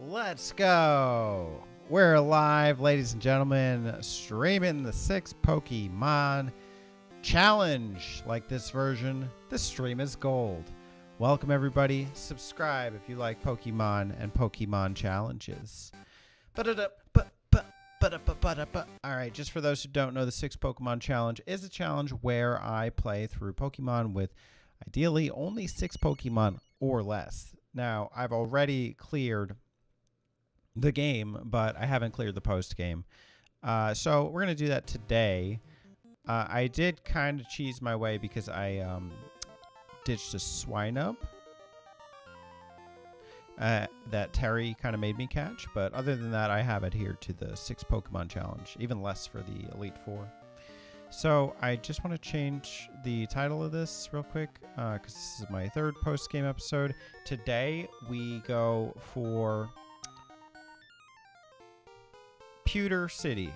Let's go. We're live, ladies and gentlemen, streaming the 6 Pokemon challenge. Like this version, the stream is gold. Welcome, everybody. Subscribe if you like Pokemon and Pokemon challenges. All right, just for those who don't know, the 6 Pokemon challenge is a challenge where I play through Pokemon with ideally only 6 Pokemon or less. Now, I've already cleared the game, but I haven't cleared the post game. So we're going to do that today. I did kind of cheese my way because I ditched a Swinub that Terry kind of made me catch. But other than that, I have adhered to the 6 Pokemon challenge, even less for the Elite Four. So I just want to change the title of this real quick because this is my 3rd post-game episode. Today we go for Pewter City.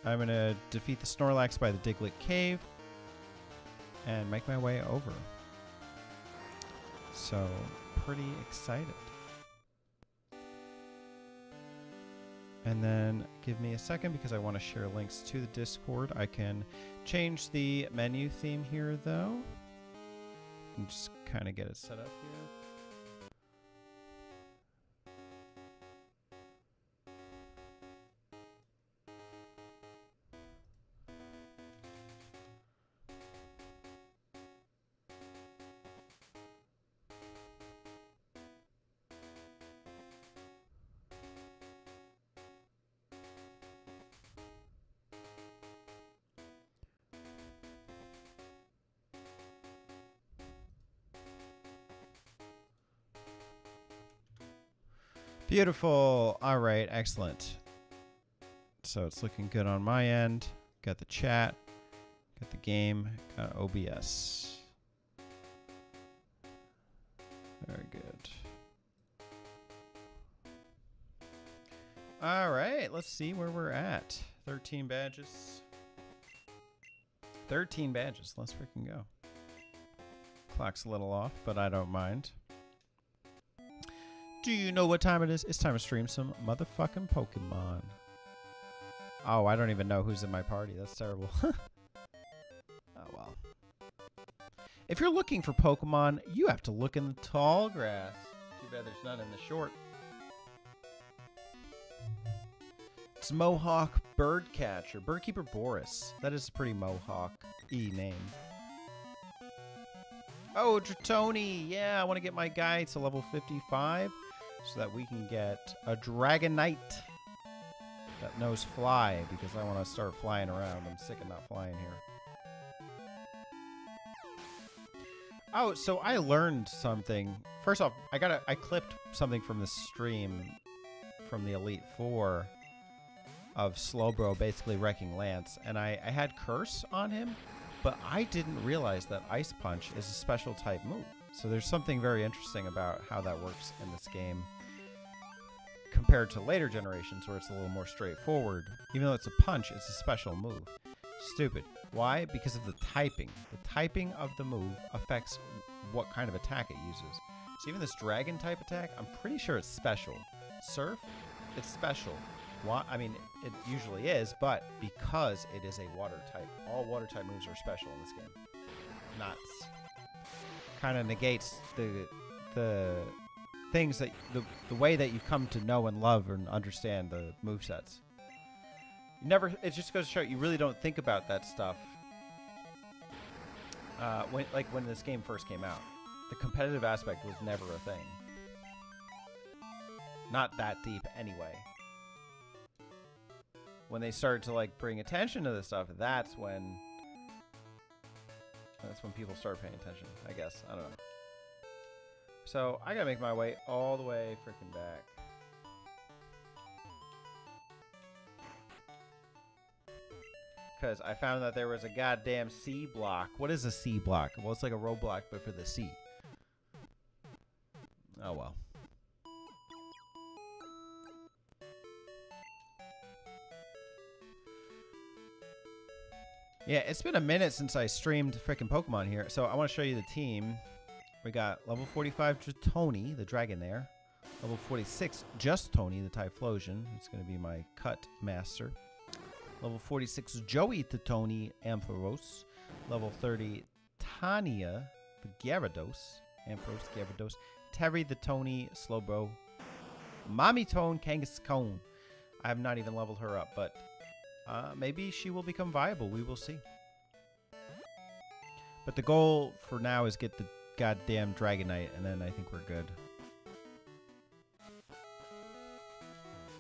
I'm going to defeat the Snorlax by the Diglett Cave and make my way over. So, pretty excited. And then give me a second because I want to share links to the Discord. I can change the menu theme here, though, and just kind of get it set up here. Beautiful. All right, excellent. So it's looking good on my end. Got the chat, got the game, got OBS. Very good. All right, let's see where we're at. 13 badges. 13 badges. Let's freaking go. Clock's a little off, but I don't mind. Do you know what time it is? It's time to stream some motherfucking Pokemon. Oh, I don't even know who's in my party. That's terrible. Oh, well. If you're looking for Pokemon, you have to look in the tall grass. Too bad there's none in the short. It's Mohawk Birdcatcher. Birdkeeper Boris. That is a pretty Mohawk-y name. Oh, Dratoni. Yeah, I want to get my guy to level 55. So that we can get a Dragonite that knows fly, because I want to start flying around. I'm sick of not flying here. Oh, so I learned something. First off, I clipped something from the stream from the Elite Four of Slowbro basically wrecking Lance, and I had Curse on him, but I didn't realize that Ice Punch is a special type move. So there's something very interesting about how that works in this game compared to later generations where it's a little more straightforward. Even though it's a punch, it's a special move. Stupid. Why? Because of the typing. The typing of the move affects what kind of attack it uses. So even this dragon type attack, I'm pretty sure it's special. Surf, it's special. I mean, it usually is, but because it is a water type, all water type moves are special in this game. Nuts. Kind of negates the things that the way that you come to know and love and understand the movesets. It just goes to show you really don't think about that stuff when this game first came out. The competitive aspect was never a thing. Not that deep anyway. When they started to bring attention to this stuff, that's when people start paying attention, I guess. I don't know. So I gotta make my way all the way freaking back. Because I found that there was a goddamn C block. What is a C block? Well, it's like a roadblock, but for the C. Oh well. Yeah, it's been a minute since I streamed frickin' Pokemon here, so I want to show you the team. We got level 45 Dratoni, the dragon there. Level 46, just Tony the Typhlosion. It's going to be my cut master. Level 46, Joey the Tony Ampharos. Level 30, Tanya the Gyarados. Ampharos, Gyarados. Terry the Tony Slowbro. Mommy Tone Kangaskhan. I have not even leveled her up, but maybe she will become viable. We will see. But the goal for now is get the goddamn Dragonite, and then I think we're good.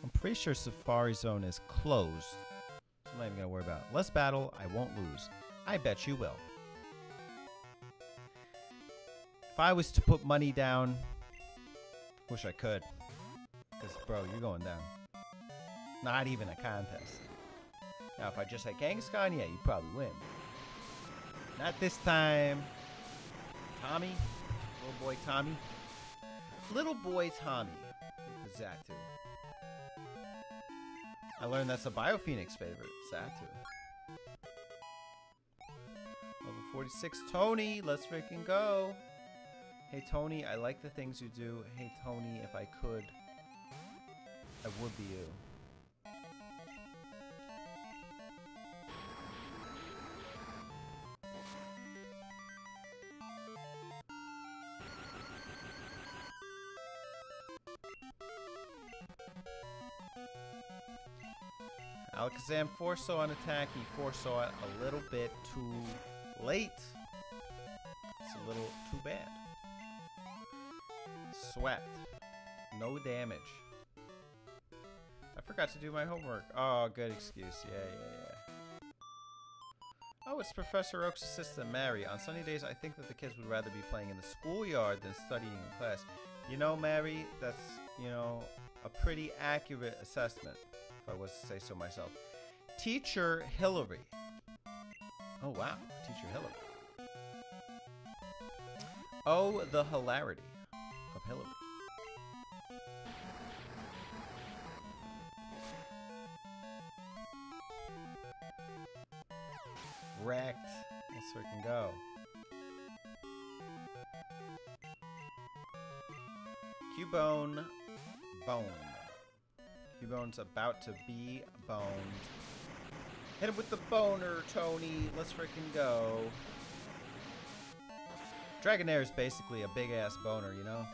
I'm pretty sure Safari Zone is closed. So I'm not even going to worry about it. Let's battle. I won't lose. I bet you will. If I was to put money down, wish I could. Because, bro, you're going down. Not even a contest. Now, if I just had Kangaskhan, yeah, you'd probably win. Not this time. Tommy. Little boy Tommy. Little boy Tommy. Zatu. I learned that's a Biophoenix favorite. Zatu. Level 46. Tony. Let's freaking go. Hey, Tony. I like the things you do. Hey, Tony. If I could, I would be you. Alakazam Forso on attack. He foresaw it a little bit too late. It's a little too bad. Sweat. No damage. I forgot to do my homework. Oh, good excuse. Yeah. Oh, it's Professor Oak's assistant, Mary. On sunny days, I think that the kids would rather be playing in the schoolyard than studying in class. You know, Mary, that's, you know, a pretty accurate assessment, if I was to say so myself. Teacher Hillary. Oh, wow. Teacher Hillary. Oh, the hilarity of Hillary. Wrecked. Let's freaking go. Cubone. Bone. Cubone's about to be boned. Hit him with the boner, Tony. Let's freaking go. Dragonair is basically a big-ass boner, you know?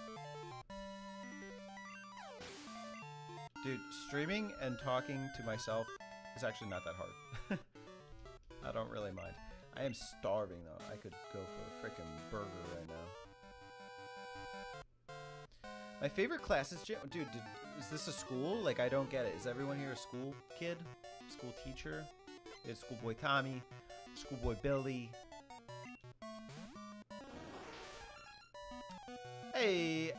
Dude, streaming and talking to myself is actually not that hard. I don't really mind. I am starving, though. I could go for a freaking burger right now. My favorite class is gym. Dude, is this a school? Like, I don't get it. Is everyone here a school kid? School teacher? It's Schoolboy Tommy. Schoolboy Billy. Hey,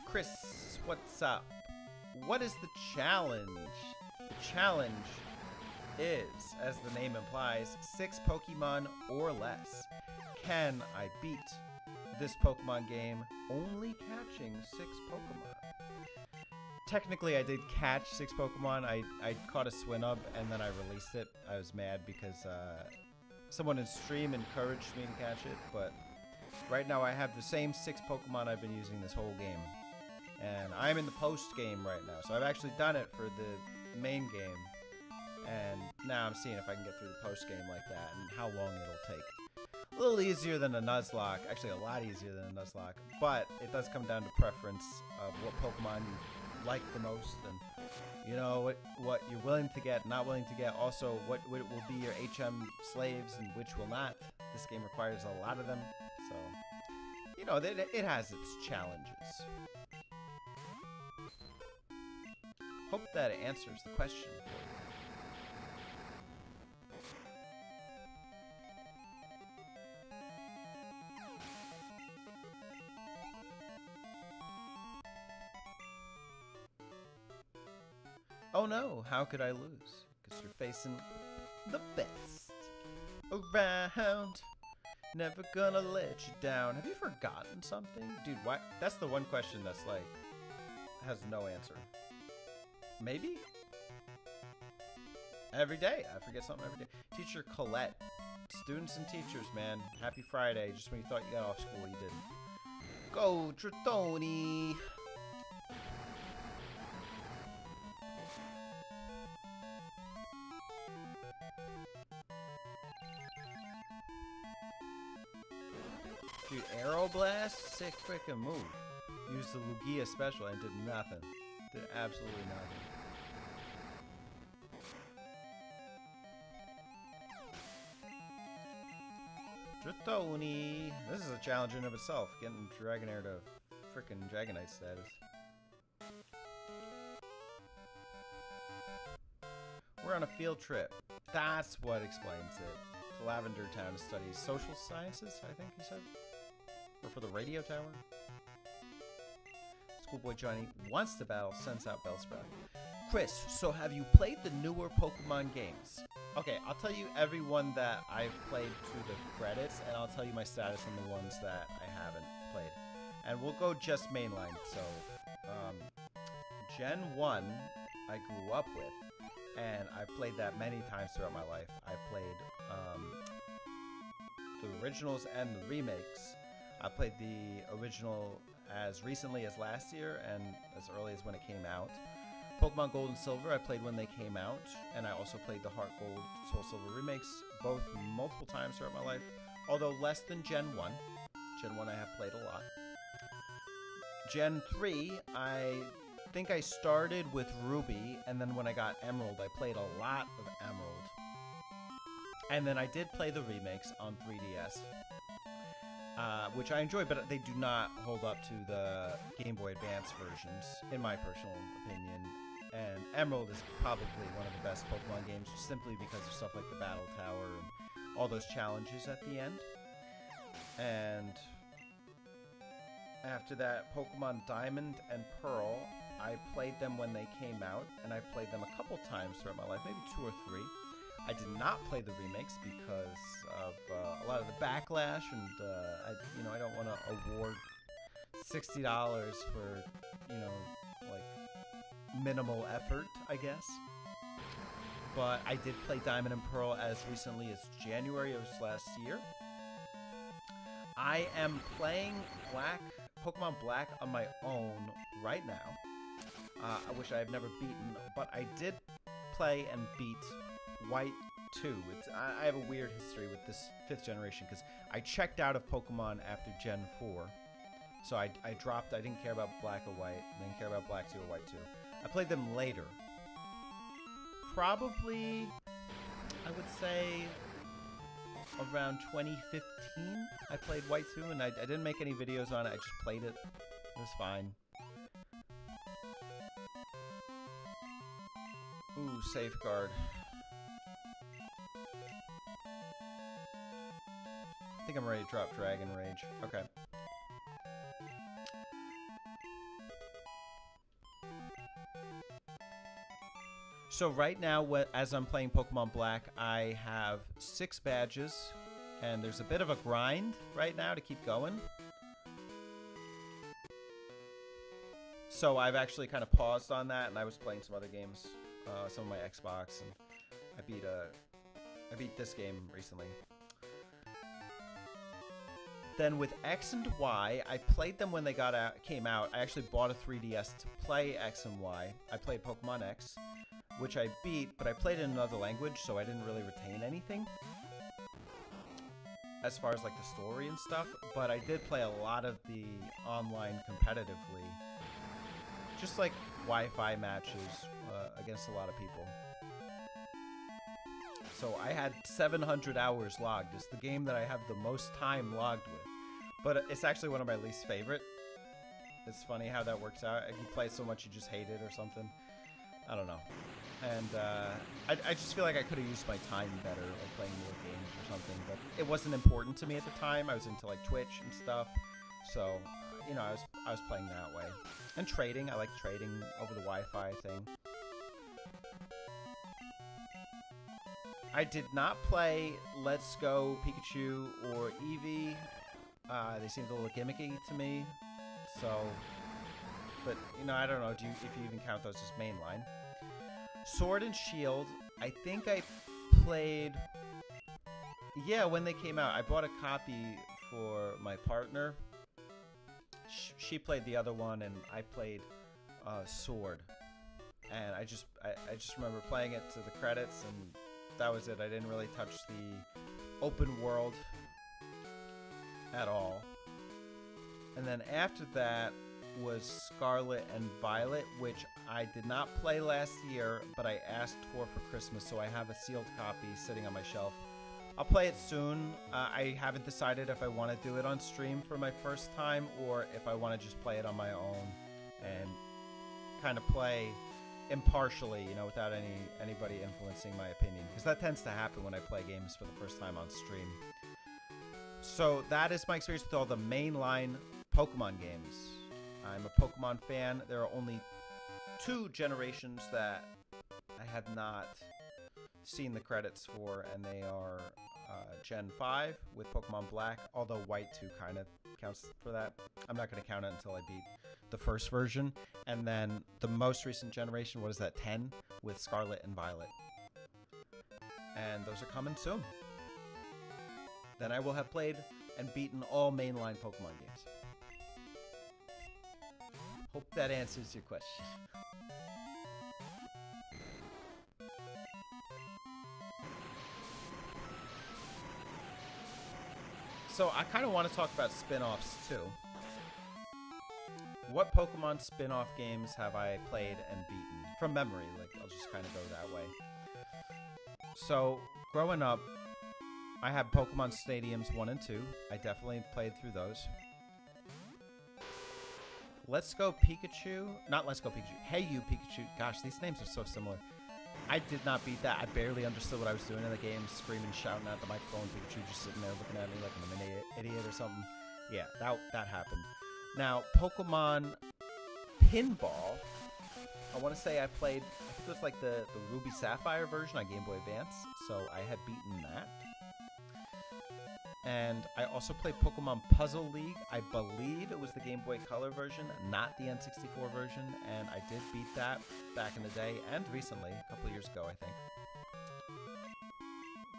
Chris, what's up? What is the challenge? The challenge is, as the name implies, 6 Pokemon or less. Can I beat this Pokemon game only catching 6 Pokemon? Technically, I did catch 6 Pokemon. I caught a Swinub and then I released it. I was mad because someone in stream encouraged me to catch it, but right now I have the same 6 Pokemon I've been using this whole game. And I'm in the post game right now, so I've actually done it for the main game. And now I'm seeing if I can get through the post game like that and how long it'll take. A little easier than a Nuzlocke, actually a lot easier than a Nuzlocke, but it does come down to preference of what Pokemon you like the most, and you know what you're willing to get, not willing to get. Also, what will be your HM slaves and which will not. This game requires a lot of them, so you know it has its challenges. Hope that answers the question for you. Oh no, how could I lose? Because you're facing the best around. Never gonna let you down. Have you forgotten something? Dude, why? That's the one question that's like, has no answer. Maybe? Every day. I forget something every day. Teacher Colette. Students and teachers, man. Happy Friday. Just when you thought you got off school, you didn't. Go, Tritoni. Dude, Aero Blast? Sick freaking move. Used the Lugia special and did nothing. Did absolutely nothing. Dratoni. This is a challenge in and of itself, getting Dragonair to frickin' Dragonite status. We're on a field trip. That's what explains it. To Lavender Town to study social sciences, I think he said. Or for the radio tower. Schoolboy Johnny wants to battle, sends out Bellsprout. Chris, so have you played the newer Pokemon games? Okay, I'll tell you every one that I've played to the credits, and I'll tell you my status on the ones that I haven't played. And we'll go just mainline. So, Gen 1, I grew up with, and I played that many times throughout my life. I played the originals and the remakes. I played the original as recently as last year and as early as when it came out. Pokemon Gold and Silver I played when they came out, and I also played the Heart Gold, Soul Silver remakes, both multiple times throughout my life, although less than Gen 1. Gen 1 I have played a lot. Gen 3, I think I started with Ruby, and then when I got Emerald, I played a lot of Emerald. And then I did play the remakes on 3DS, which I enjoy, but they do not hold up to the Game Boy Advance versions, in my personal opinion. And Emerald is probably one of the best Pokemon games, simply because of stuff like the Battle Tower and all those challenges at the end. And after that, Pokemon Diamond and Pearl, I played them when they came out, and I've played them a couple times throughout my life, maybe 2 or 3. I did not play the remakes because of a lot of the backlash, and I don't want to award $60 for, like minimal effort, I guess. But I did play Diamond and Pearl as recently as January of last year. I am playing Pokemon Black on my own right now, which I have never beaten, but I did play and beat White 2. I have a weird history with this 5th generation because I checked out of Pokemon after Gen 4. So I dropped, I didn't care about Black or White, didn't care about Black 2 or White 2. I played them later. Probably, I would say, around 2015, I played White 2, and I didn't make any videos on it, I just played it. It was fine. Ooh, Safeguard. I think I'm ready to drop Dragon Rage. Okay. So right now, as I'm playing Pokemon Black, I have 6 badges, and there's a bit of a grind right now to keep going. So I've actually kind of paused on that, and I was playing some other games, some of my Xbox, and I beat this game recently. Then with X and Y, I played them when they came out. I actually bought a 3DS to play X and Y. I played Pokemon X, which I beat, but I played in another language, so I didn't really retain anything as far as like the story and stuff. But I did play a lot of the online competitively, just like Wi-Fi matches against a lot of people. So I had 700 hours logged. It's the game that I have the most time logged with. But it's actually one of my least favorite. It's funny how that works out. If you play it so much you just hate it or something. I don't know. And I just feel like I could have used my time better, like playing more games or something. But it wasn't important to me at the time. I was into like Twitch and stuff. So, I was playing that way. And trading. I like trading over the Wi-Fi thing. I did not play Let's Go Pikachu or Eevee. They seemed a little gimmicky to me. So, but I don't know if you even count those as mainline. Sword and Shield, I think I played, when they came out. I bought a copy for my partner. She played the other one, and I played Sword. And I just remember playing it to the credits, and that was it. I didn't really touch the open world at all. And then after that was Scarlet and Violet, which I did not play last year, but I asked for Christmas, so I have a sealed copy sitting on my shelf. I'll play it soon. I haven't decided if I want to do it on stream for my first time or if I want to just play it on my own and kind of play impartially, you know, without anybody influencing my opinion, because that tends to happen when I play games for the first time on stream. So that is my experience with all the mainline Pokemon games. I'm a Pokemon fan. There are only 2 generations that I have not seen the credits for, and they are Gen 5 with Pokemon Black, although White 2 kind of counts for that. I'm not going to count it until I beat the first version. And then the most recent generation, what is that, 10, with Scarlet and Violet. And those are coming soon. Then I will have played and beaten all mainline Pokemon games. Hope that answers your question. So I kind of want to talk about spin-offs too. What Pokemon spin-off games have I played and beaten? From memory, like, I'll just kind of go that way. So, growing up, I had Pokemon Stadiums 1 and 2. I definitely played through those. Let's Go Pikachu. Not Let's Go Pikachu. Hey You Pikachu. Gosh, these names are so similar. I did not beat that. I barely understood what I was doing in the game, screaming, shouting at the microphone. Pikachu just sitting there looking at me like I'm an idiot or something. Yeah, that happened. Now, Pokemon Pinball. I want to say I played, I think it was like the Ruby Sapphire version on Game Boy Advance. So I had beaten that. And I also played Pokemon Puzzle League. I believe it was the Game Boy Color version, not the N64 version. And I did beat that back in the day and recently, a couple of years ago, I think.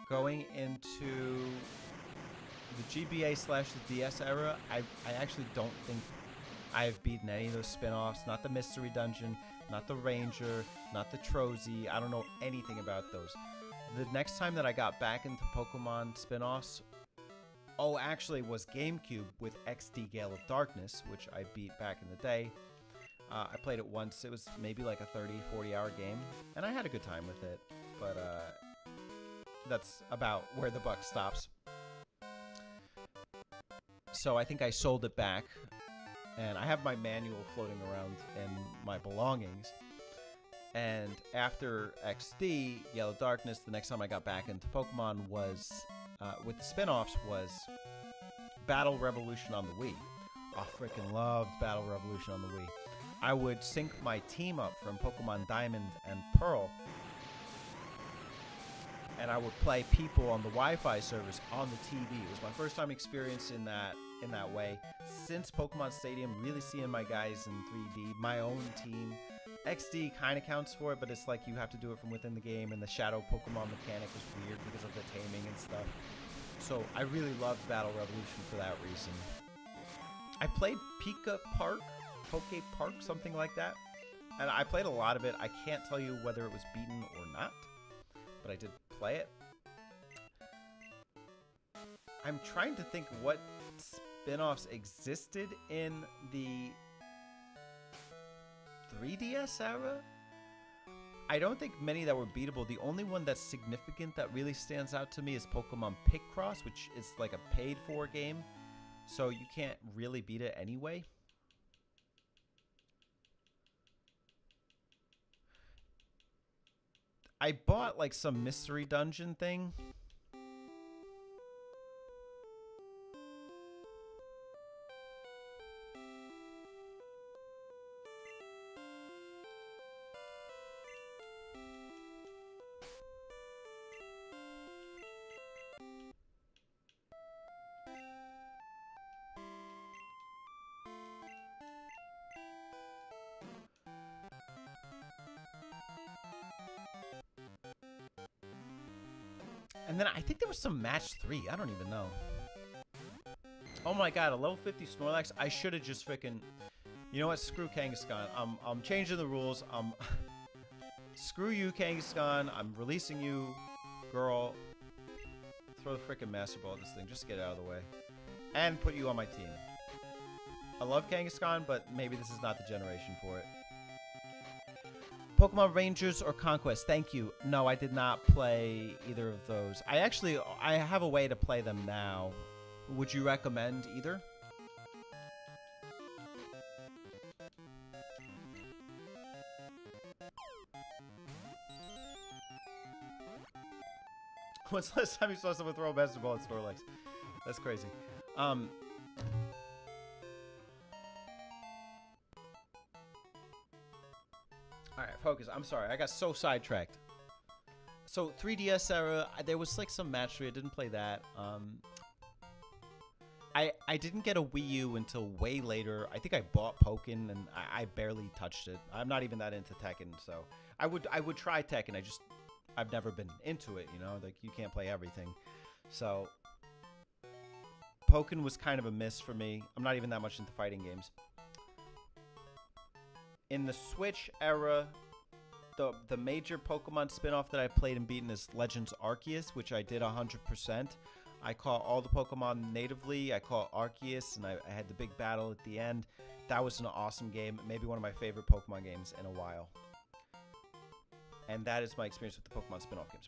Going into the GBA/the DS era, I actually don't think I've beaten any of those spin-offs. Not the Mystery Dungeon, not the Ranger, not the Trozy. I don't know anything about those. The next time that I got back into Pokemon spin-offs, actually was GameCube with XD Gale of Darkness, which I beat back in the day. I played it once. It was maybe like a 30, 40-hour game, and I had a good time with it, but that's about where the buck stops. So I think I sold it back, and I have my manual floating around in my belongings. And after XD, Yellow Darkness, the next time I got back into Pokemon was, with the spin-offs, was Battle Revolution on the Wii. I freaking loved Battle Revolution on the Wii. I would sync my team up from Pokemon Diamond and Pearl, and I would play people on the Wi-Fi service on the TV. It was my first time experiencing in that way. Since Pokemon Stadium, really seeing my guys in 3D, my own team. XD kind of counts for it, but it's like you have to do it from within the game, and the Shadow Pokemon mechanic was weird because of the taming and stuff. So I really loved Battle Revolution for that reason. I played Poké Park, something like that. And I played a lot of it. I can't tell you whether it was beaten or not, but I did play it. I'm trying to think what spin-offs existed in the 3DS era. I don't think many that were beatable. The only one that's significant that really stands out to me is Pokemon Picross, which is like a paid-for game, so you can't really beat it anyway. I bought like some mystery dungeon thing. And then I think there was some match 3. I don't even know. Oh my god, a level 50 Snorlax. I should have just freaking... You know what? Screw Kangaskhan. I'm changing the rules. Screw you, Kangaskhan. I'm releasing you, girl. Throw the freaking Master Ball at this thing. Just get out of the way. And put you on my team. I love Kangaskhan, but maybe this is not the generation for it. Pokemon Rangers or Conquest? Thank you. No, I did not play either of those. I have a way to play them now. Would you recommend either? When's the last time you saw someone throw a basketball at Snorlax? That's crazy. Alright, focus. I'm sorry. I got so sidetracked. So, 3DS era, there was like some match 3. I didn't play that. I didn't get a Wii U until way later. I think I bought Pokken and I barely touched it. I'm not even that into Tekken, so I would try Tekken. I've never been into it, you know? Like, you can't play everything. So, Pokken was kind of a miss for me. I'm not even that much into fighting games. In the Switch era, the major Pokemon spin-off that I played and beaten is Legends Arceus, which I did 100%. I caught all the Pokemon natively. I caught Arceus, and I had the big battle at the end. That was an awesome game. Maybe one of my favorite Pokemon games in a while. And that is my experience with the Pokemon spin-off games.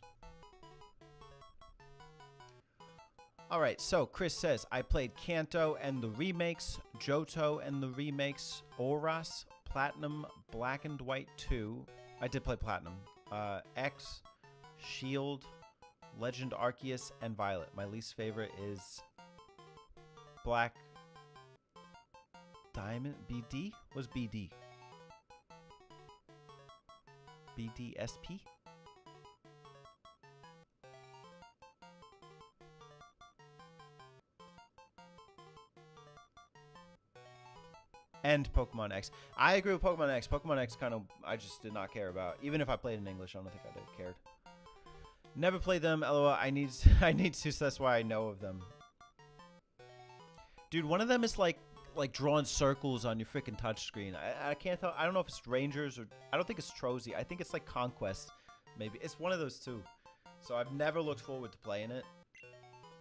Alright, so Chris says, I played Kanto and the remakes, Johto and the remakes, Oras, Platinum, Black and White 2. I did play Platinum. X, Shield, Legend Arceus, and Violet. My least favorite is Black Diamond. BD? What's BD? BDSP? And Pokemon X. I agree with Pokemon X. Pokemon X kind of, I just did not care about. Even if I played in English, I don't think I did cared. Never played them. LOL. I need to. So that's why I know of them. Dude, one of them is like drawing circles on your freaking touchscreen. I can't tell. I don't know if it's Rangers or I don't think it's Trozy. I think it's like Conquest. Maybe it's one of those two. So I've never looked forward to playing it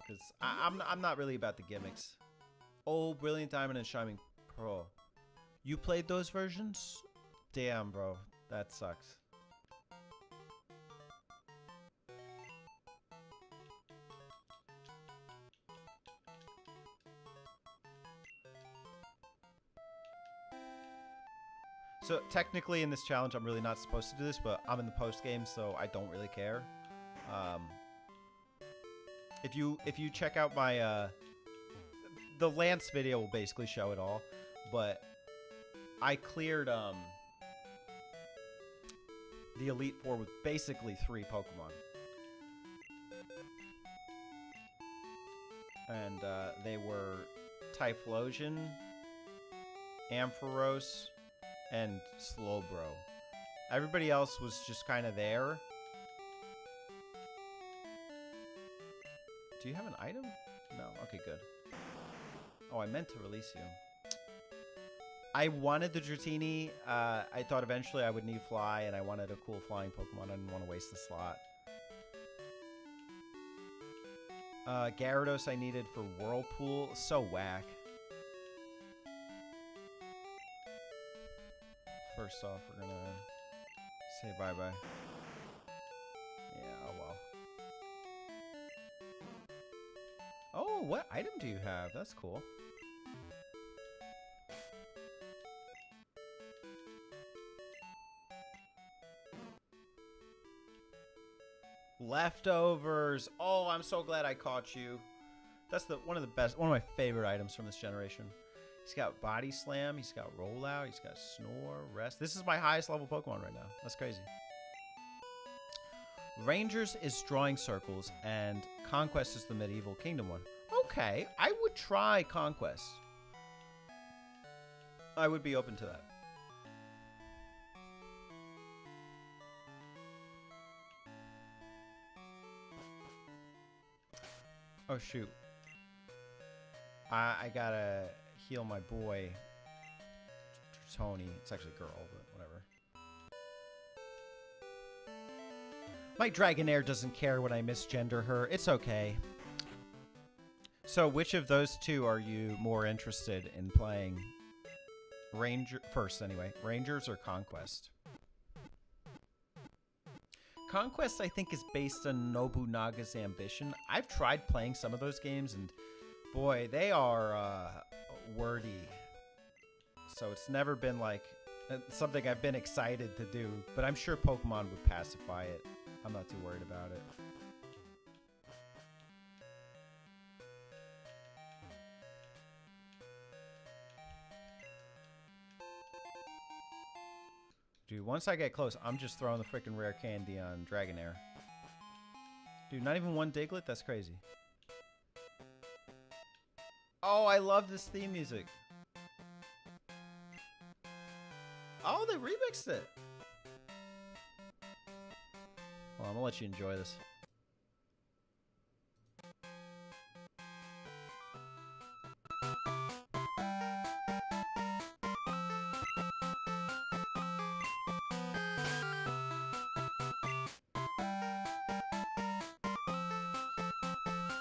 because I'm not really about the gimmicks. Oh, Brilliant Diamond and Shining Pearl. You played those versions? Damn, bro. That sucks. So technically in this challenge, I'm really not supposed to do this, but I'm in the post game, so I don't really care. If you check out my the Lance video will basically show it all, but I cleared the Elite Four with basically 3 Pokemon, and they were Typhlosion, Ampharos, and Slowbro. Everybody else was just kind of there. Do you have an item? No. Okay, good. Oh, I meant to release you. I wanted the Dratini. I thought eventually I would need Fly, and I wanted a cool flying Pokemon. I didn't want to waste the slot. Gyarados I needed for Whirlpool. So whack. First off, we're gonna say bye-bye. Yeah, oh well. Oh, what item do you have? That's cool. Leftovers. Oh, I'm so glad I caught you. That's one of my favorite items from this generation. He's got Body Slam, he's got Rollout, he's got Snore, Rest. This is my highest level Pokemon right now. That's crazy. Rangers is Drawing Circles, and Conquest is the Medieval Kingdom one. Okay, I would try Conquest. I would be open to that. Oh, shoot. I gotta heal my boy, Tony. It's actually a girl, but whatever. My Dragonair doesn't care when I misgender her. It's okay. So, which of those two are you more interested in playing? Ranger first anyway. Rangers or Conquest? Conquest, I think, is based on Nobunaga's ambition. I've tried playing some of those games, and boy, they are wordy. So it's never been like something I've been excited to do, but I'm sure Pokemon would pacify it. I'm not too worried about it. Dude, once I get close, I'm just throwing the freaking rare candy on Dragonair. Dude, not even one Diglett? That's crazy. Oh, I love this theme music. Oh, they remixed it. Well, I'm gonna let you enjoy this.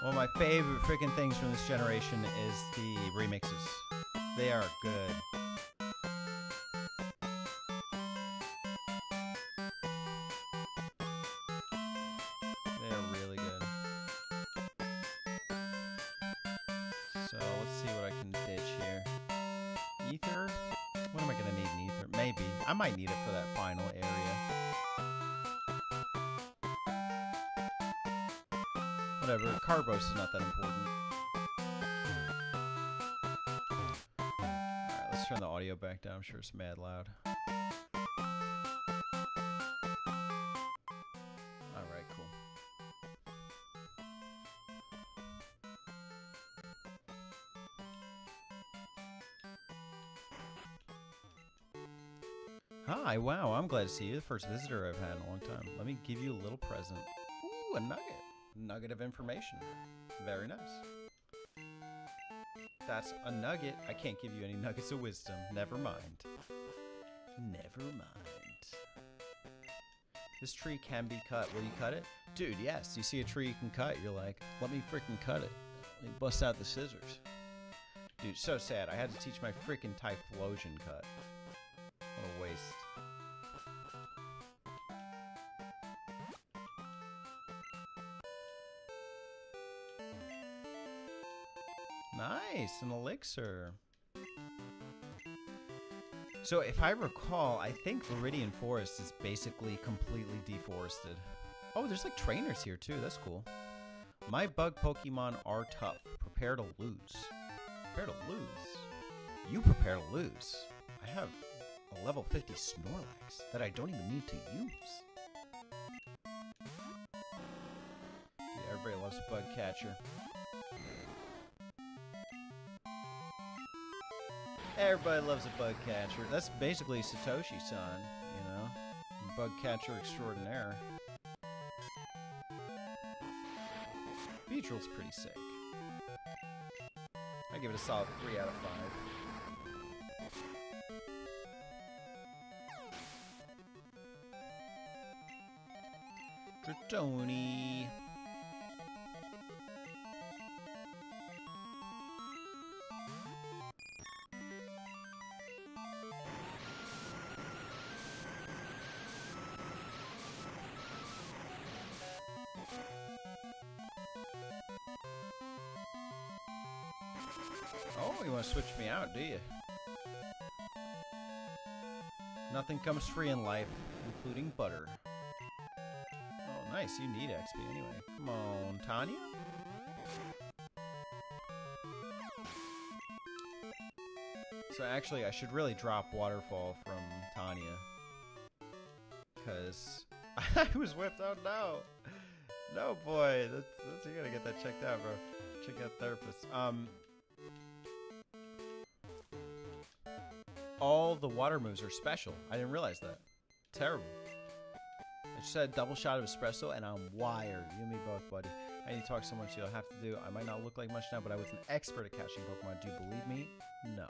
One of my favorite freaking things from this generation is the remixes. They are good. They are really good. So let's see what I can ditch here. Ether? What am I going to need in Ether? Maybe. I might need it for that final area. Whatever, Carbos is not that important. Alright, let's turn the audio back down. I'm sure it's mad loud. Alright, cool. Hi, wow, I'm glad to see you. The first visitor I've had in a long time. Let me give you a little present. Ooh, a nugget. Nugget of information. Very nice. That's a nugget. I can't give you any nuggets of wisdom. Never mind. Never mind. This tree can be cut. Will you cut it? Dude, yes. You see a tree you can cut, you're like, let me freaking cut it. Let me bust out the scissors. Dude, so sad. I had to teach my freaking Typhlosion cut. What a waste. Nice, an elixir. So if I recall, I think Viridian Forest is basically completely deforested. Oh, there's like trainers here too. That's cool. My bug Pokemon are tough. Prepare to lose. Prepare to lose? You prepare to lose. I have a level 50 Snorlax that I don't even need to use. Yeah, everybody loves a bug catcher. Everybody loves a bug catcher. That's basically Satoshi-san, you know? Bug catcher extraordinaire. Beedrill's pretty sick. I give it a solid 3 out of 5. Dratoni. Oh, you want to switch me out, do you? Nothing comes free in life, including butter. Oh, nice. You need XP anyway. Come on, Tanya. So actually, I should really drop Waterfall from Tanya. Because I was whipped. Oh, no. No, boy. That's, you gotta get that checked out, bro. Check out therapist. All the water moves are special. I didn't realize that. Terrible. I just had a double shot of espresso and I'm wired. You and me both, buddy. I need to talk to someone you'll have to do. I might not look like much now, but I was an expert at catching Pokemon. Do you believe me? No.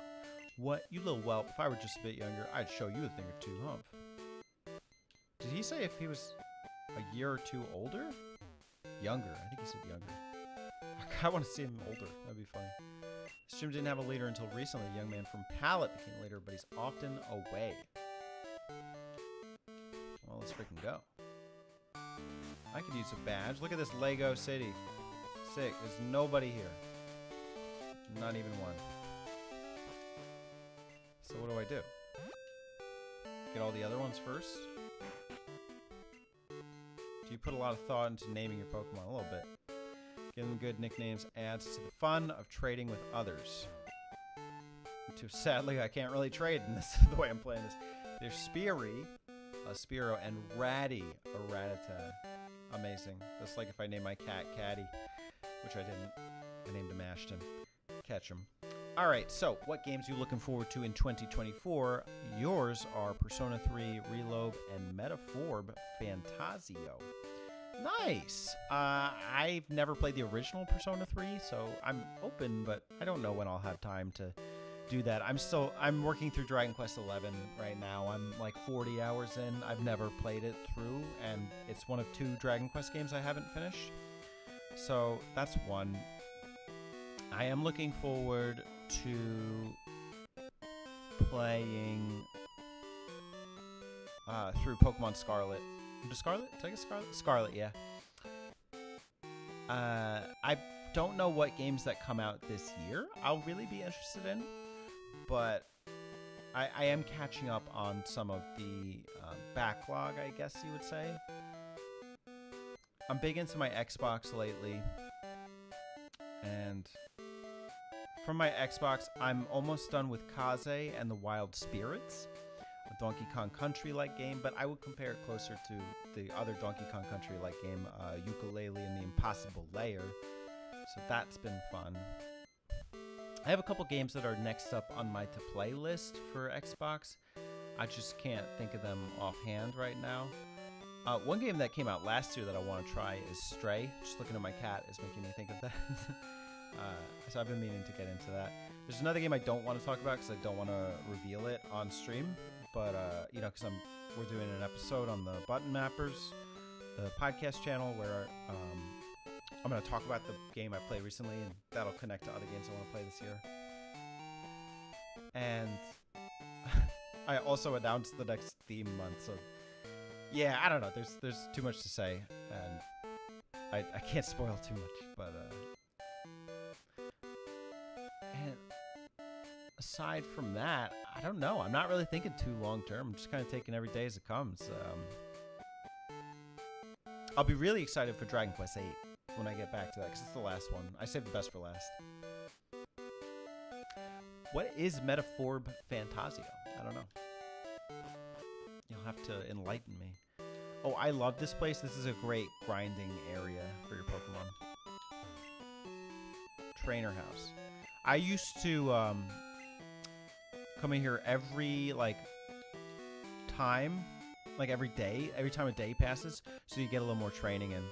What? You little whelp. If I were just a bit younger, I'd show you a thing or two, humph. Did he say if he was a year or two older? Younger. I think he said younger. I want to see him older. That'd be funny. It's stream didn't have a leader until recently. A young man from Pallet became leader, but he's often away. Well, let's freaking go. I could use a badge. Look at this Lego city. Sick. There's nobody here. Not even one. So what do I do? Get all the other ones first? Do you put a lot of thought into naming your Pokemon? A little bit. Give them good nicknames adds to the fun of trading with others. Sadly, I can't really trade in this the way I'm playing this. There's Speary, a Spearow, and Ratty, a Rattata. Amazing. That's like if I named my cat Caddy, which I didn't. I named him Ashton. Catch him. All right, so what games are you looking forward to in 2024? Yours are Persona 3, Reload, and Metaphorb Fantasio. Nice. I've never played the original Persona 3, so I'm open, but I don't know when I'll have time to do that. I'm working through Dragon Quest 11 right now. I'm like 40 hours in. I've never played it through, and it's one of 2 Dragon Quest games I haven't finished. So that's one. I am looking forward to playing through Pokemon Scarlet. Scarlet? Did I get Scarlet? Scarlet, yeah. I don't know what games that come out this year I'll really be interested in, but I am catching up on some of the backlog, I guess you would say. I'm big into my Xbox lately, and from my Xbox, I'm almost done with Kaze and the Wild Spirits, a Donkey Kong Country-like game, but I would compare it closer to the other Donkey Kong Country-like game, Yooka-Laylee and the Impossible Lair. So that's been fun. I have a couple games that are next up on my to-play list for Xbox. I just can't think of them offhand right now. One game that came out last year that I want to try is Stray. Just looking at my cat is making me think of that. So I've been meaning to get into that. There's another game I don't want to talk about because I don't want to reveal it on stream. But, you know, because we're doing an episode on the Button Mappers, the podcast channel, where I'm going to talk about the game I played recently, and that'll connect to other games I want to play this year. And I also announced the next theme month, so yeah, I don't know. There's too much to say, and I can't spoil too much, but and aside from that, I don't know. I'm not really thinking too long term. I'm just kind of taking every day as it comes. I'll be really excited for Dragon Quest 8 when I get back to that, because it's the last one. I saved the best for last. What is Metaphorb Fantasio? I don't know. You'll have to enlighten me. Oh, I love this place. This is a great grinding area for your Pokemon. Trainer House. I used to come in here every time, every day, every time a day passes, so you get a little more training in.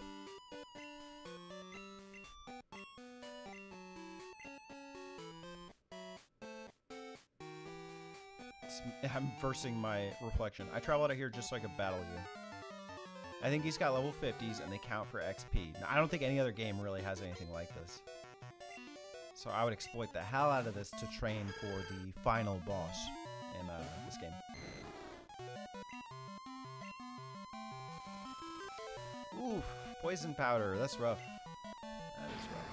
I'm versing my reflection. I travel out of here just so I could battle you. I think he's got level 50s and they count for XP. Now, I don't think any other game really has anything like this. So I would exploit the hell out of this to train for the final boss in this game. Oof, poison powder. That's rough. That is rough.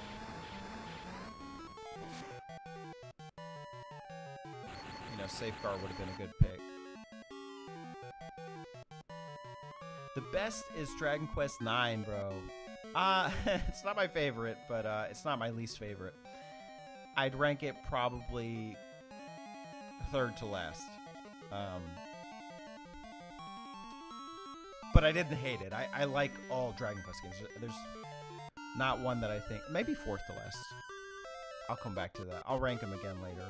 You know, Safeguard would have been a good pick. The best is Dragon Quest 9, bro. It's not my favorite, but it's not my least favorite. I'd rank it probably third to last. But I didn't hate it. I like all Dragon Quest games. There's not one that I think... Maybe fourth to last. I'll come back to that. I'll rank them again later.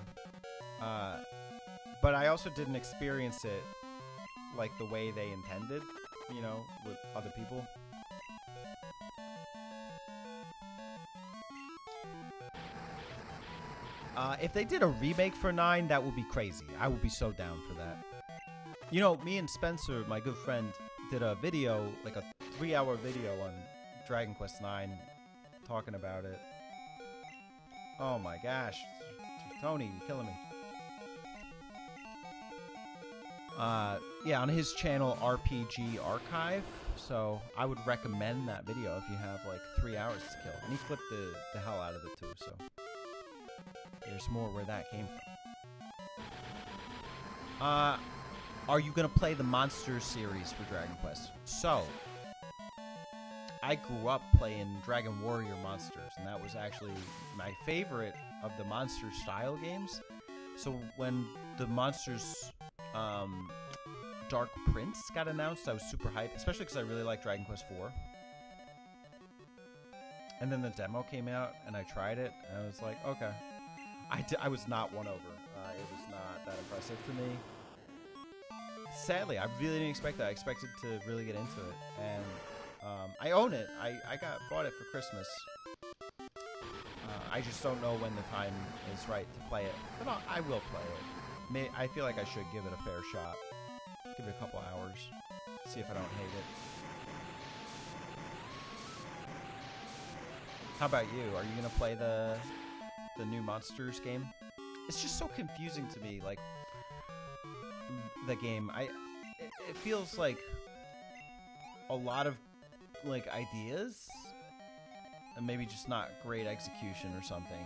But I also didn't experience it like the way they intended, you know, with other people. If they did a remake for 9, that would be crazy. I would be so down for that. You know, me and Spencer, my good friend, did a video, like a 3-hour video on Dragon Quest 9, talking about it. Oh my gosh. Tony, you're killing me. Yeah, on his channel, RPG Archive. So I would recommend that video if you have like 3 hours to kill. And he flipped the hell out of it too, so there's more where that came from. Are you gonna play the Monsters series for Dragon Quest? So I grew up playing Dragon Warrior Monsters, and that was actually my favorite of the monster style games. So when the Monsters Dark Prince got announced, I was super hyped, especially because I really like Dragon Quest IV. And then the demo came out, and I tried it, and I was like, okay. I was not won over. It was not that impressive to me. Sadly, I really didn't expect that. I expected to really get into it, and I own it. I bought it for Christmas. I just don't know when the time is right to play it, but I will play it. I feel like I should give it a fair shot. Give it a couple hours. See if I don't hate it. How about you? Are you gonna play the new Monsters game? It's just so confusing to me, like the game. It feels like a lot of like ideas and maybe just not great execution or something.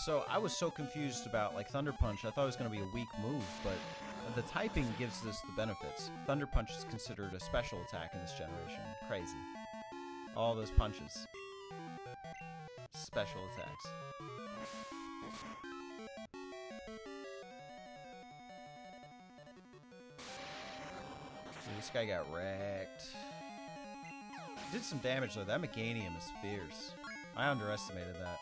So I was so confused about like Thunder Punch. I thought it was going to be a weak move, but the typing gives us the benefits. Thunder Punch is considered a special attack in this generation. Crazy. All those punches. Special attacks. Dude, this guy got wrecked. Did some damage though. That Meganium is fierce. I underestimated that.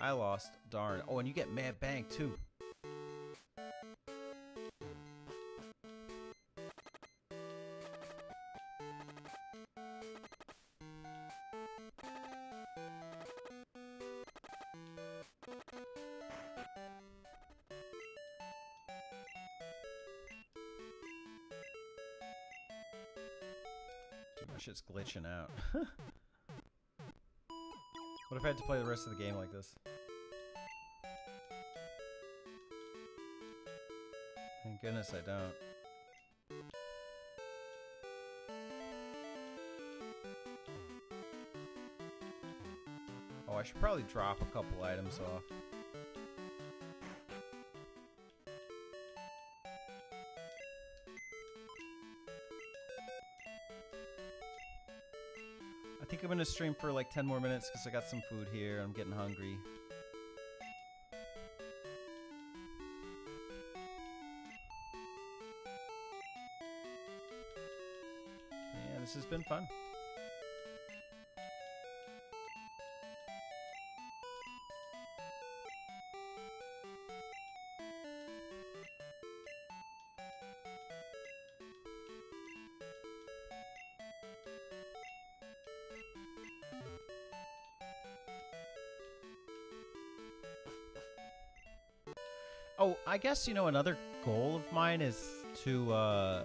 I lost. Darn. Oh, and you get Mad Bang, too. Dude, my shit's glitching out. What if I had to play the rest of the game like this? Thank goodness I don't. Oh, I should probably drop a couple items off. I think I'm gonna stream for like 10 more minutes because I got some food here. I'm getting hungry. Yeah, this has been fun. Oh, I guess, you know, another goal of mine is to I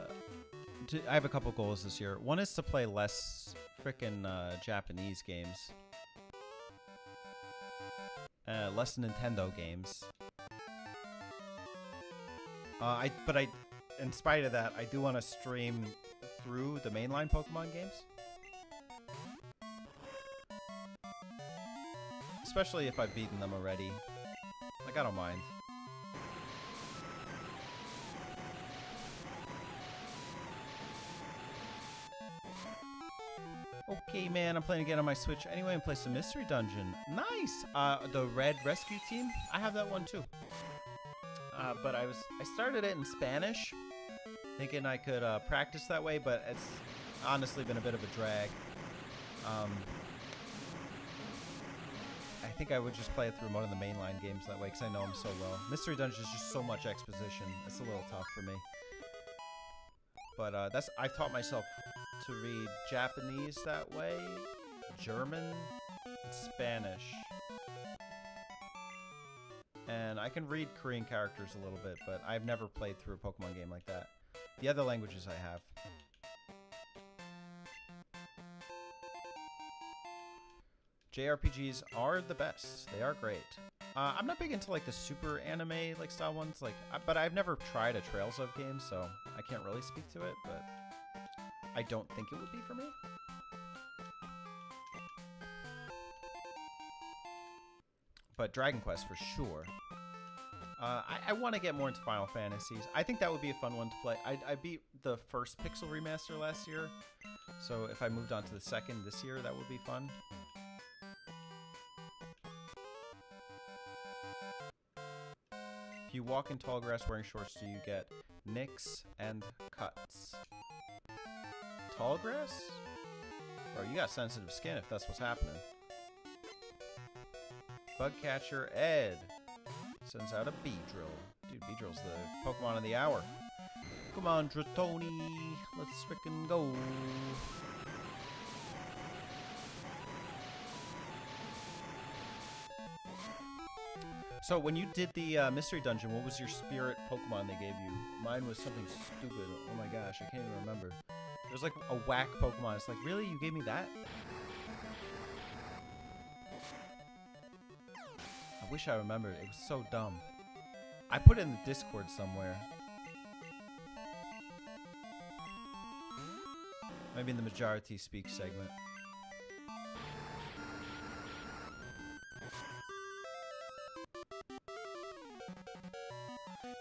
have a couple goals this year. One is to play less frickin' Japanese games. Less Nintendo games. But in spite of that, I do want to stream through the mainline Pokemon games. Especially if I've beaten them already. Like, I don't mind. Okay, man, I'm playing again on my Switch anyway and play some Mystery Dungeon. Nice! The Red Rescue Team, I have that one too. But I started it in Spanish, thinking I could practice that way, but it's honestly been a bit of a drag. I think I would just play it through one of the mainline games that way, because I know them so well. Mystery Dungeon is just so much exposition. It's a little tough for me. But I taught myself to read Japanese that way, German, and Spanish. And I can read Korean characters a little bit, but I've never played through a Pokemon game like that. The other languages I have. JRPGs are the best. They are great. I'm not big into like the super anime like style ones, but I've never tried a Trails of game, so I can't really speak to it, but I don't think it would be for me. But Dragon Quest for sure. I want to get more into Final Fantasies. I think that would be a fun one to play. I beat the first Pixel remaster last year, so if I moved on to the second this year, that would be fun. If you walk in tall grass wearing shorts, do you get nicks and cuts? Tall grass? Bro, you got sensitive skin if that's what's happening. Bugcatcher Ed sends out a Beedrill. Dude, Beedrill's the Pokemon of the hour. Come on, Dratoni. Let's frickin' go. So when you did the mystery dungeon, what was your spirit Pokemon they gave you? Mine was something stupid. Oh my gosh, I can't even remember. It was like a whack Pokemon. It's like, really? You gave me that? I wish I remembered. It was so dumb. I put it in the Discord somewhere. Maybe in the Majority Speak segment.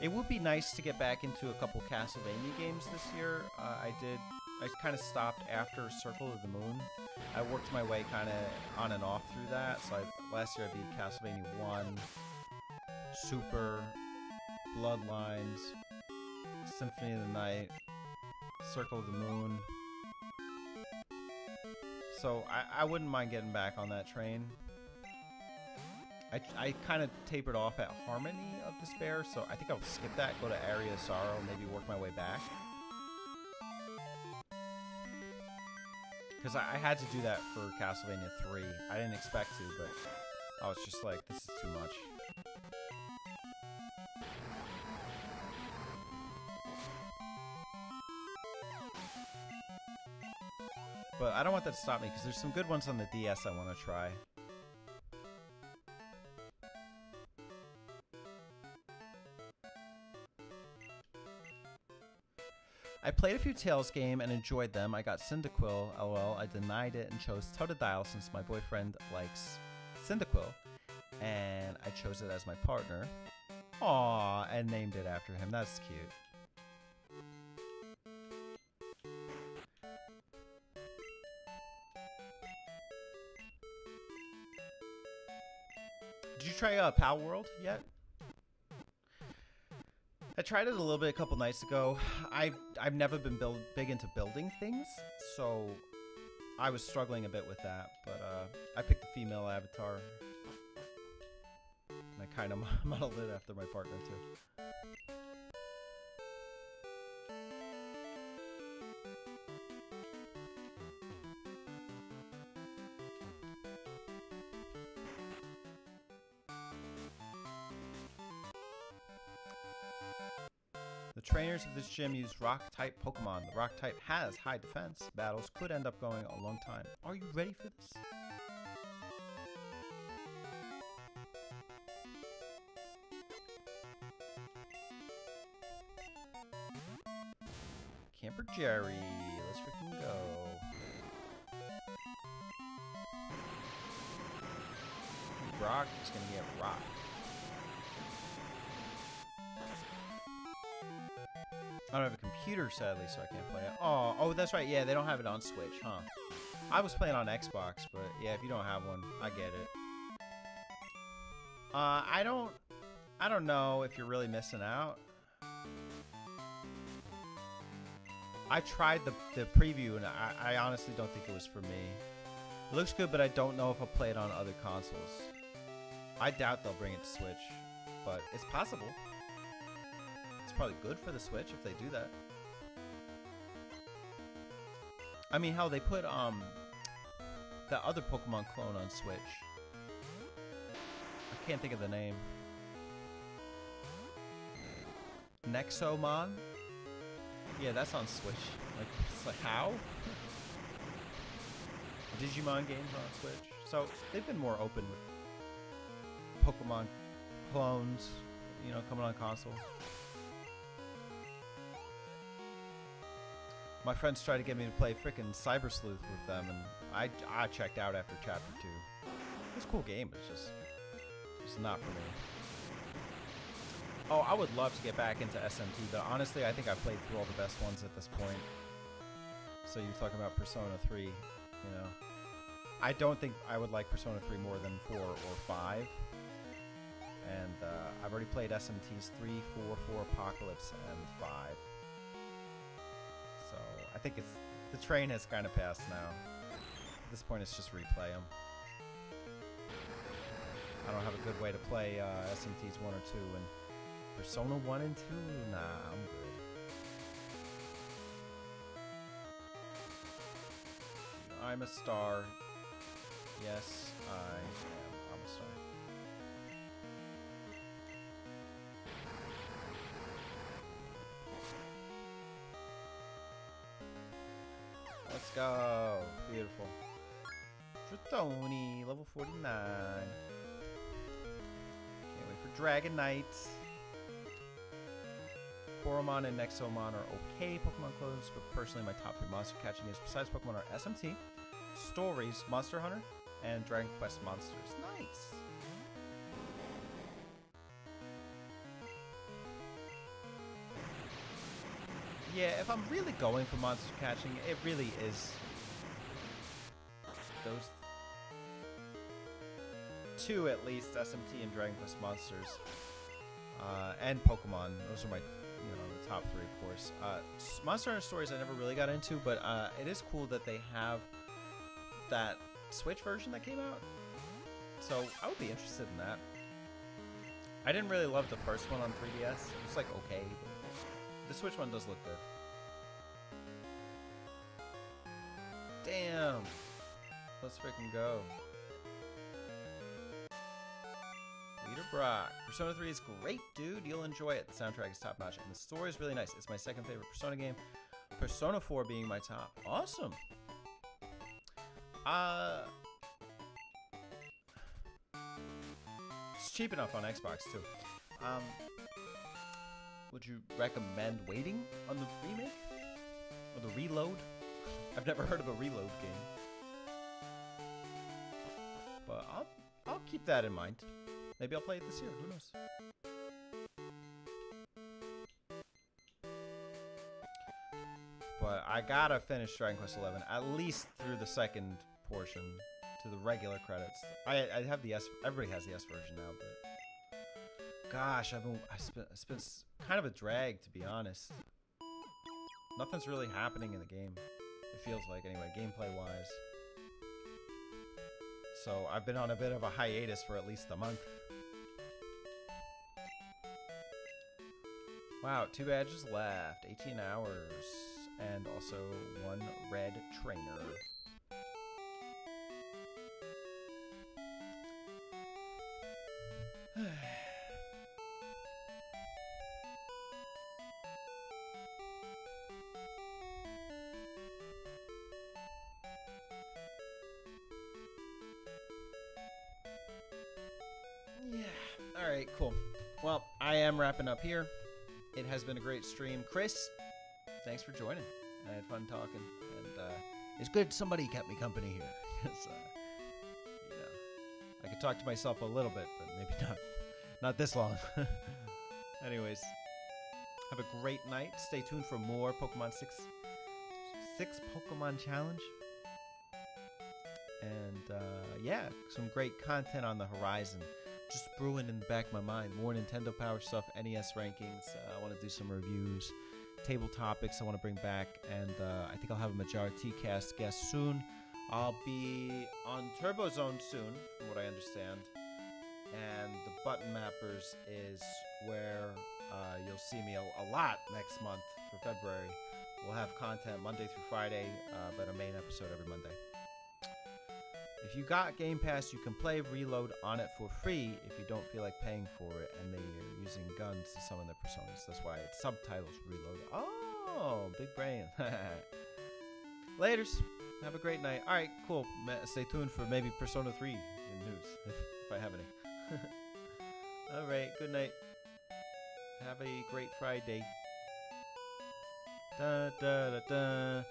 It would be nice to get back into a couple Castlevania games this year. I kind of stopped after Circle of the Moon. I worked my way kind of on and off through that. So last year I beat Castlevania 1, Super, Bloodlines, Symphony of the Night, Circle of the Moon. So I wouldn't mind getting back on that train. I kind of tapered off at Harmony of Despair, so I think I'll skip that, go to Area of Sorrow, maybe work my way back. Because I had to do that for Castlevania 3. I didn't expect to, but I was just like, this is too much. But I don't want that to stop me, because there's some good ones on the DS I want to try. I played a few Tales game and enjoyed them. I got Cyndaquil, lol. I denied it and chose Totodile since my boyfriend likes Cyndaquil. And I chose it as my partner. Aww, and named it after him. That's cute. Did you try Pal World yet? I tried it a little bit a couple nights ago. I've never been big into building things, so I was struggling a bit with that. But I picked the female avatar, and I kind of modeled it after my partner too. The trainers of this gym use Rock-type Pokemon. The Rock-type has high defense. Battles could end up going a long time. Are you ready for this? Camper Jerry. Let's freaking go. Brock is going to get rocked. I don't have a computer, sadly, so I can't play it. Oh, that's right. Yeah, they don't have it on Switch, huh? I was playing on Xbox, but yeah, if you don't have one, I get it. I don't know if you're really missing out. I tried the preview, and I honestly don't think it was for me. It looks good, but I don't know if I'll play it on other consoles. I doubt they'll bring it to Switch, but it's possible. It's probably good for the Switch if they do that. I mean, how they put that other Pokemon clone on Switch. I can't think of the name. Nexomon? Yeah, that's on Switch. Like, it's like, how? Digimon games are on Switch. So, they've been more open with Pokemon clones, you know, coming on console. My friends tried to get me to play frickin' Cyber Sleuth with them, and I checked out after Chapter 2. It's a cool game, it's just not for me. Oh, I would love to get back into SMT, but honestly, I think I've played through all the best ones at this point. So you're talking about Persona 3, you know. I don't think I would like Persona 3 more than 4 or 5. And I've already played SMTs 3, 4, 4 Apocalypse, and 5. So I think the train has kind of passed now. At this point, it's just replay them. I don't have a good way to play SMTs 1 or 2, and Persona 1 and 2? Nah, I'm good. I'm a star. Yes, I am. I'm a star. Let's go. Beautiful. Tritoni, level 49. Can't wait for Dragon Knight. Koromon and Nexomon are okay Pokemon clones, but personally my top 3 monster catching games besides Pokemon are SMT, Stories, Monster Hunter, and Dragon Quest Monsters. Nice! Yeah, if I'm really going for monster catching, it really is those 2 at least, SMT and Dragon Quest Monsters. And Pokemon. Those are my, the top 3, of course. Monster Hunter Stories I never really got into, but it is cool that they have that Switch version that came out. So I would be interested in that. I didn't really love the first one on 3DS. It was like okay, but the Switch one does look good. Damn. Let's freaking go. Leader Brock. Persona 3 is great, dude. You'll enjoy it. The soundtrack is top notch, and the story is really nice. It's my second favorite Persona game. Persona 4 being my top. Awesome. It's cheap enough on Xbox too. Would you recommend waiting on the remake or the reload? I've never heard of a reload game, but I'll keep that in mind. Maybe I'll play it this year. Who knows? But I gotta finish Dragon Quest XI at least through the second portion to the regular credits. I have the S. Everybody has the S version now, but gosh, it's been kind of a drag, to be honest. Nothing's really happening in the game. It feels like, anyway, gameplay wise. So I've been on a bit of a hiatus for at least a month. Wow, 2 badges left, 18 hours, and also 1 red trainer. Yeah, alright, cool. Well, I am wrapping up here. It has been a great stream. Chris, thanks for joining. I had fun talking, and it's good somebody kept me company here. Because, I could talk to myself a little bit, but maybe not this long. Anyways, have a great night. Stay tuned for more Pokemon 6 Pokemon Challenge. And, yeah, some great content on the horizon. Just brewing in the back of my mind. More Nintendo Power stuff, NES rankings. I want to do some reviews. Table topics I want to bring back. And I think I'll have a Majora T-Cast guest soon. I'll be on Turbo Zone soon, from what I understand. And the Button Mappers is where you'll see me a lot next month for February. We'll have content Monday through Friday, but a main episode every Monday. If you got Game Pass, you can play Reload on it for free if you don't feel like paying for it, and they're using guns to summon their personas. That's why it's subtitles Reload. Oh, big brain. Laters. Have a great night. All right, cool. Stay tuned for maybe Persona 3 in news, if I have any. All right, good night. Have a great Friday. Da da da da.